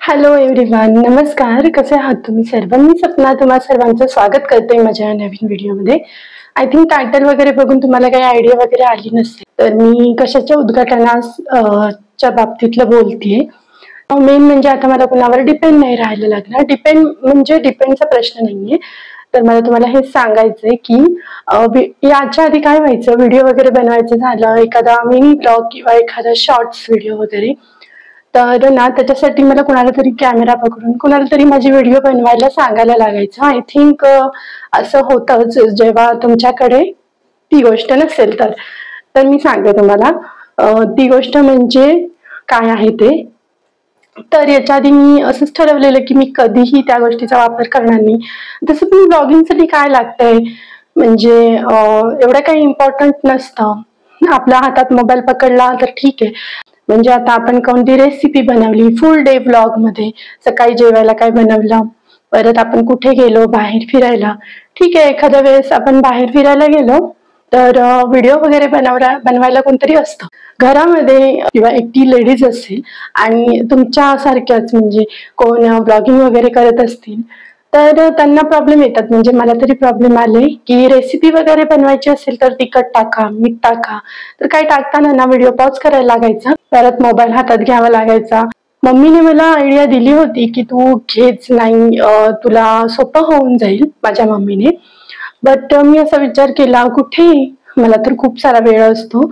Hello everyone, नमस्कार. कसे आहात तुम्ही सर्व? मी सपना तुम्हा सर्वांचं स्वागत करते माझ्या नवीन व्हिडिओमध्ये. आय थिंक टायटल वगैरे बघून तुम्हाला काही आयडिया वगैरे आली नसेल, तर मी कशाच्या उद्घाटनाच्या बाबतीतलं बोलतेय. मेन म्हणजे आता मला कोणावर डिपेंड नाही राहायला लागणार. डिपेंडचा प्रश्न नाहीये, तर मला तुम्हाला हे सांगायचंय की याच्या आधी काय व्हायचं, व्हिडिओ वगैरे बनवायचं झालं, एखादा मिनी ब्लॉग किंवा एखादा शॉर्ट्स व्हिडिओ वगैरे, तर ना त्याच्यासाठी मला कोणाला तरी कॅमेरा पकडून कोणाला तरी माझी व्हिडिओ बनवायला सांगायला लागायचं. आय थिंक असं होतंच जेव्हा तुमच्याकडे ती गोष्ट नसेल तर. तर मी सांगते तुम्हाला ती गोष्ट म्हणजे काय आहे ते. तर याच्या आधी मी असंच ठरवलेलं की मी कधीही त्या गोष्टीचा वापर करणार नाही. तसं पण ब्लॉगिंगसाठी काय लागतंय म्हणजे एवढं काही इम्पॉर्टंट नसतं. आपल्या हातात मोबाईल पकडला तर ठीक आहे. म्हणजे आता आपण कोणती रेसिपी बनवली फुल डे ब्लॉग मध्ये, सकाळी जेवायला काय बनवलं, परत आपण कुठे गेलो बाहेर फिरायला, ठीक आहे. एखाद्या वेळेस आपण बाहेर फिरायला गेलो तर व्हिडिओ वगैरे बनवायला कोणतरी असतं घरामध्ये, किंवा एकटी लेडीज असेल आणि तुमच्या सारख्याच म्हणजे कोण ब्लॉगिंग वगैरे करत असतील तर त्यांना प्रॉब्लेम येतात. म्हणजे मला तरी प्रॉब्लेम आले की रेसिपी वगैरे बनवायची असेल तर तिखट टाका, मीठ टाका, तर काय टाकताना ना व्हिडिओ पॉज करायला लागायचा, परत मोबाईल हातात घ्यावा लागायचा. मम्मीने मला आयडिया दिली होती की तू घेच नाही, तुला सोपं होऊन जाईल, माझ्या मम्मीने. बट मी असा विचार केला कुठे, मला तर खूप सारा वेळ असतो.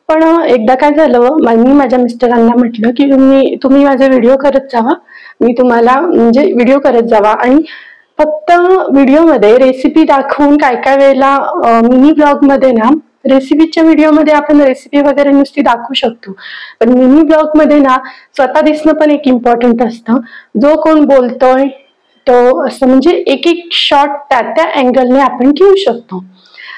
पण एकदा काय झालं, मी माझ्या मिस्टरांना म्हटलं की तुम्ही माझे व्हिडिओ करत जावा, मी तुम्हाला म्हणजे व्हिडिओ करत जावा, आणि फक्त व्हिडिओमध्ये रेसिपी दाखवून काय काय वेळेला मिनी ब्लॉग मध्ये ना रेसिपीच्या व्हिडिओमध्ये आपण रेसिपी वगैरे नुसती दाखवू शकतो, पण मिनी ब्लॉग मध्ये ना स्वतः दिसणं पण एक इम्पॉर्टंट असतं. जो कोण बोलतोय तो असं म्हणजे एक एक शॉट त्या अँगलने आपण घेऊ शकतो.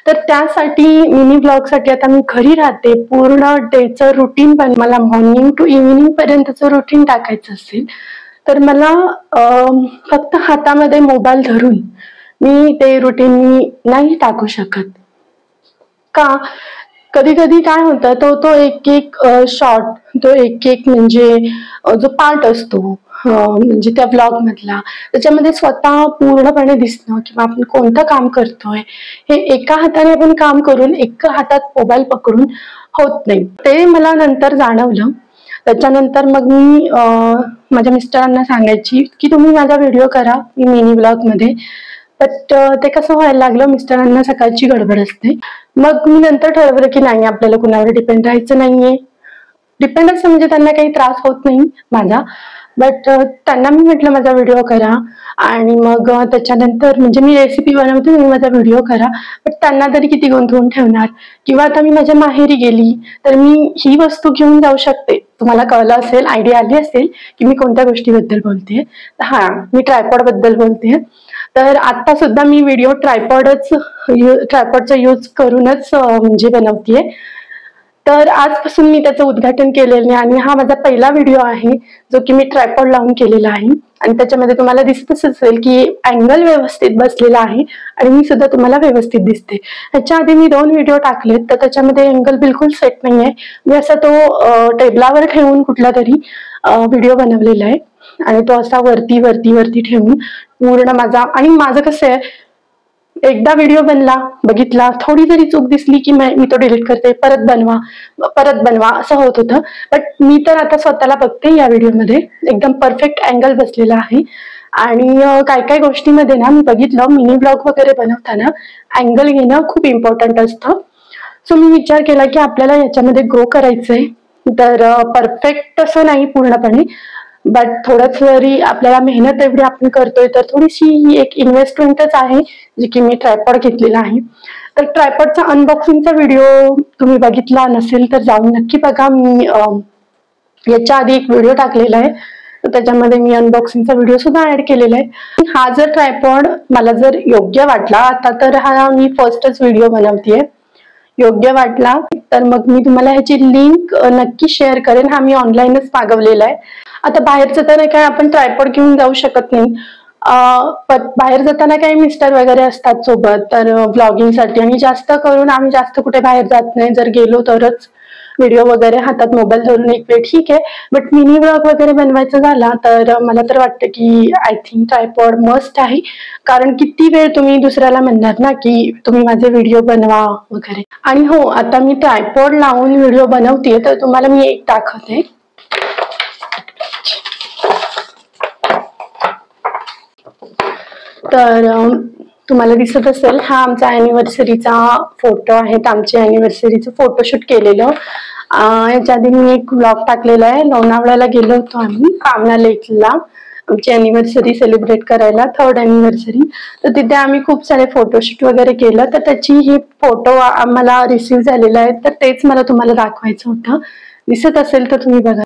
तर त्यासाठी मिनी ब्लॉगसाठी आता मी घरी राहते, पूर्ण डेचं रुटीन पण मला मॉर्निंग टू इव्हिनिंग पर्यंतचं रुटीन टाकायचं असेल तर मला फक्त हातामध्ये मोबाईल धरून मी ते रुटीन नाही टाकू शकत. का? कधी कधी काय होतं, तो एक एक शॉर्ट, तो एक एक म्हणजे जो पार्ट असतो म्हणजे त्या ब्लॉग मधला, त्याच्यामध्ये स्वतः पूर्णपणे दिसणं किंवा आपण कोणतं काम करतोय हे एका हाताने आपण काम करून एका हातात मोबाईल पकडून होत नाही. ते मला नंतर जाणवलं. त्याच्यानंतर मग मी माझ्या मिस्टरांना सांगायची की तुम्ही माझा व्हिडिओ करा मी मिनी ब्लॉग मध्ये. बट ते कसं व्हायला लागलं, मिस्टरांना सकाळची गडबड असते. मग मी नंतर ठरवलं की नाही, आपल्याला कुणावर डिपेंड राहायचं नाहीये. डिपेंड असं म्हणजे त्यांना काही त्रास होत नाही माझा, बट त्यांना मी म्हटलं माझा व्हिडिओ करा, आणि मग त्याच्यानंतर म्हणजे मी रेसिपी बनवते, तुम्ही माझा व्हिडिओ करा. बट त्यांना तरी किती गुंतवून ठेवणार. किंवा आता मी माझ्या माहेरी गेली तर मी ही वस्तू घेऊन जाऊ शकते. तुम्हाला कळलं असेल, आयडिया आली असेल की मी कोणत्या गोष्टीबद्दल बोलते. हा, मी ट्रायपॉड बद्दल बोलते. तर आता सुद्धा मी व्हिडिओ ट्रायपॉडचा यूज करूनच म्हणजे बनवतेय. तर आजपासून मी त्याचं उद्घाटन केलेलं आहे, आणि हा माझा पहिला व्हिडिओ आहे जो की मी ट्रायपॉड लावून केलेला आहे. आणि त्याच्यामध्ये तुम्हाला दिसतच असेल की अँगल व्यवस्थित बसलेला आहे, आणि मी सुद्धा तुम्हाला व्यवस्थित दिसते. ह्याच्या आधी मी 2 व्हिडिओ टाकलेत तर त्याच्यामध्ये अँगल बिलकुल सेट नाहीये. मी असा तो टेबलावर ठेवून कुठला तरी व्हिडिओ बनवलेला आहे, आणि तो असा वरती वरती वरती ठेवून पूर्ण माझं कसं आहे, एकदा व्हिडिओ बनला, बघितला, थोडी जरी चूक दिसली की मी तो डिलीट करते, परत बनवा असं होत होतं. बट मी तर आता स्वतःला बघते या व्हिडिओमध्ये एकदम परफेक्ट अँगल बसलेला आहे. आणि काय काय गोष्टीमध्ये ना मी बघितलं, मिनी ब्लॉग वगैरे बनवताना अँगल घेणं खूप इम्पॉर्टंट असतं. सो मी विचार केला की आपल्याला याच्यामध्ये ग्रो करायचंय, तर परफेक्ट असं नाही पूर्णपणे, बट थोडंच जरी आपल्याला मेहनत एवढी आपण करतोय तर थोडीशी ही एक इन्व्हेस्टमेंटच आहे, जी की मी ट्रायपॉड घेतलेला आहे. तर ट्रायपॉडचा अनबॉक्सिंगचा व्हिडिओ तुम्ही बघितला नसेल तर जाऊन नक्की बघा. मी याच्या आधी एक व्हिडिओ टाकलेला आहे, तर त्याच्यामध्ये मी अनबॉक्सिंगचा व्हिडिओ सुद्धा ऍड केलेला आहे. हा जर ट्रायपॉड मला जर योग्य वाटला, आता तर हा मी फर्स्टच व्हिडिओ बनवतेय, योग्य वाटला तर मग मी तुम्हाला ह्याची लिंक नक्की शेअर करेन. हा मी ऑनलाईनच मागवलेला आहे. आता बाहेरचं तर काय आपण ट्रायपॉड घेऊन जाऊ शकत नाही, बाहेर जाताना काही मिस्टर वगैरे असतात सोबत तर व्लॉगिंगसाठी, आणि जास्त करून आम्ही जास्त कुठे बाहेर जात नाही, जर गेलो तरच. व्हिडिओ वगैरे हातात मोबाईल धरून एक वेळ ठीक आहे, बट मिनी व्लॉग वगैरे बनवायचा झाला तर मला तर वाटतं की आय थिंक ट्रायपॉड मस्ट आहे. कारण किती वेळ तुम्ही दुसऱ्याला म्हणणार ना की तुम्ही माझे व्हिडिओ बनवा वगैरे. आणि हो, आता मी ट्रायपॉड लावून व्हिडिओ बनवतेय तर तुम्हाला मी एक दाखवते. तर तुम्हाला दिसत असेल, हा आमचा अॅनिव्हर्सरीचा फोटो आहे. आमच्या अॅनिव्हर्सरीचं फोटोशूट केलेलं. याच्या आधी मी एक व्लॉग टाकलेला आहे. लोणावळ्याला गेलो होतो आम्ही पावना लेकला आमची अॅनिव्हर्सरी सेलिब्रेट करायला, 3rd अॅनिव्हर्सरी. तर तिथे आम्ही खूप सारे फोटोशूट वगैरे केलं. तर त्याची ही फोटो आम्हाला रिसीव्ह झालेला आहे, तर तेच मला तुम्हाला दाखवायचं होतं. दिसत असेल तर तुम्ही बघा.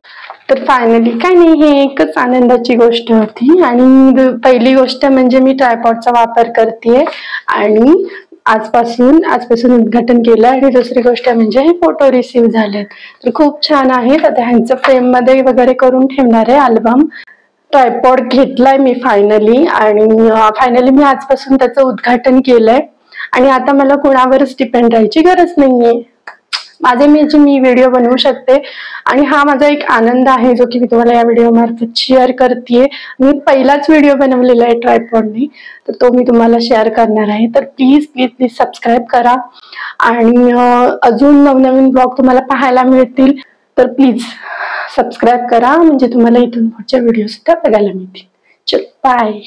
तर फायनली काय नाही, हे एकच आनंदाची गोष्ट होती. आणि पहिली गोष्ट म्हणजे मी ट्रायपॉडचा वापर करतेय आणि आजपासून उद्घाटन केलं. आणि दुसरी गोष्ट म्हणजे हे फोटो रिसीव्ह झालेत, तर खूप छान आहेत. आता ह्यांचं फ्रेम मध्ये वगैरे करून ठेवणार आहे अल्बम. ट्रायपॉड घेतलाय मी फायनली, आणि फायनली मी आजपासून त्याचं उद्घाटन केलंय. आणि आता मला कोणावरच डिपेंड राहायची गरज नाहीये. मी व्हिडिओ बनवू शकते. आणि हा माझा एक आनंद आहे जो की मी तुम्हाला या व्हिडिओ मार्फत शेअर करतेय. मी पहिलाच व्हिडिओ बनवलेला आहे ट्रायपॉडने, तर तो मी तुम्हाला शेअर करणार आहे. तर प्लीज प्लीज प्लीज सबस्क्राईब करा. आणि अजून नवनवीन ब्लॉग तुम्हाला पाहायला मिळतील, तर प्लीज सबस्क्राईब करा, म्हणजे तुम्हाला इथून पुढच्या व्हिडिओ सुद्धा बघायला मिळतील. चल बाय.